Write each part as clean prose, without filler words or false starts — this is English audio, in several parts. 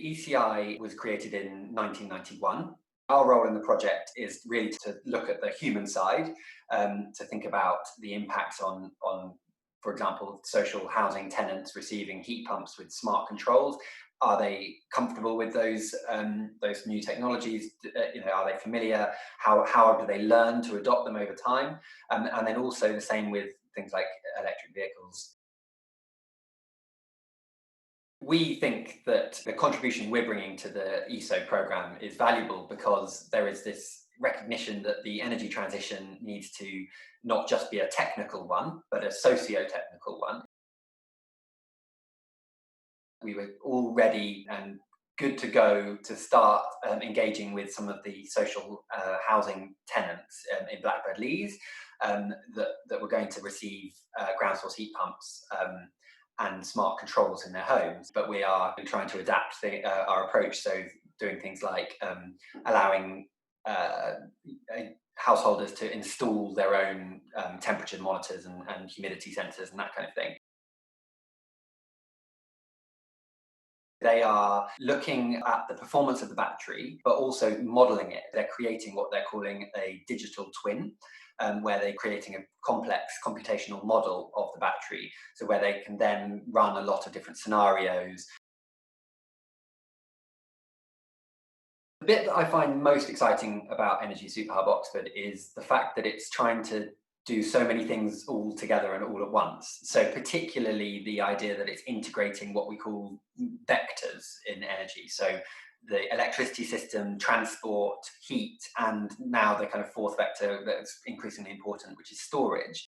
ECI was created in 1991. Our role in the project is really to look at the human side, to think about the impacts on, for example, social housing tenants receiving heat pumps with smart controls. Are they comfortable with those new technologies? Are they familiar? How do they learn to adopt them over time? And then also the same with things like electric vehicles. We think that the contribution we're bringing to the ESO program is valuable because there is this recognition that the energy transition needs to not just be a technical one, but a socio-technical one. We were all ready and good to go to start engaging with some of the social housing tenants in Blackbird Leys that were going to receive ground source heat pumps and smart controls in their homes. But we are trying to adapt our approach, so doing things like allowing householders to install their own temperature monitors and humidity sensors and that kind of thing. They are looking at the performance of the battery, but also modeling it. They're creating what they're calling a digital twin, where they're creating a complex computational model of the battery, so where they can then run a lot of different scenarios. The bit that I find most exciting about Energy Superhub Oxford is the fact that it's trying to do so many things all together and all at once. So particularly the idea that it's integrating what we call vectors in energy. So the electricity system, transport, heat, and now the kind of fourth vector that's increasingly important, which is storage.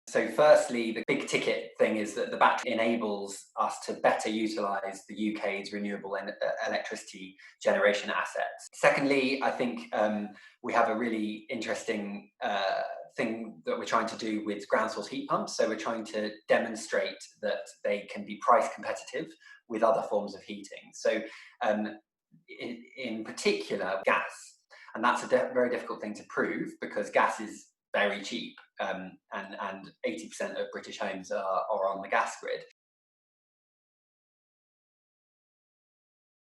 So firstly, the big ticket thing is that the battery enables us to better utilise the UK's renewable electricity generation assets. Secondly, I think we have a really interesting thing that we're trying to do with ground source heat pumps. So we're trying to demonstrate that they can be price competitive with other forms of heating. So in particular, gas. And that's a very difficult thing to prove because gas is very cheap, and 80% of British homes are on the gas grid.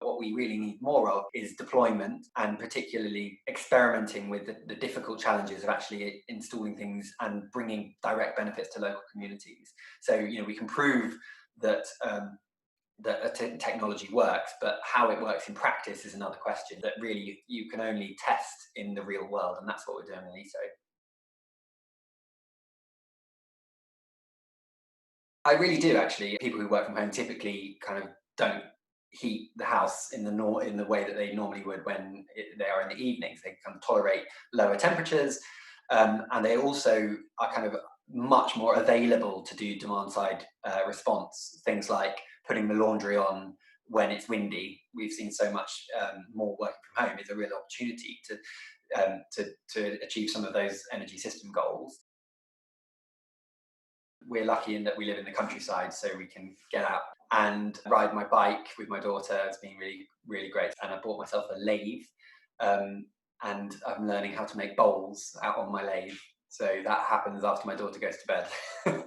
What we really need more of is deployment, and particularly experimenting with the difficult challenges of actually installing things and bringing direct benefits to local communities. So we can prove that technology works, but how it works in practice is another question that really you can only test in the real world, and that's what we're doing in ESO. I really do, actually. People who work from home typically kind of don't heat the house in the way that they normally would when they are in the evenings. They kind of tolerate lower temperatures, and they also are kind of much more available to do demand side response. Things like putting the laundry on when it's windy. We've seen so much more working from home is a real opportunity to achieve some of those energy system goals. We're lucky in that we live in the countryside, so we can get out and ride my bike with my daughter. It's been really, really great. And I bought myself a lathe, and I'm learning how to make bowls out on my lathe. So that happens after my daughter goes to bed.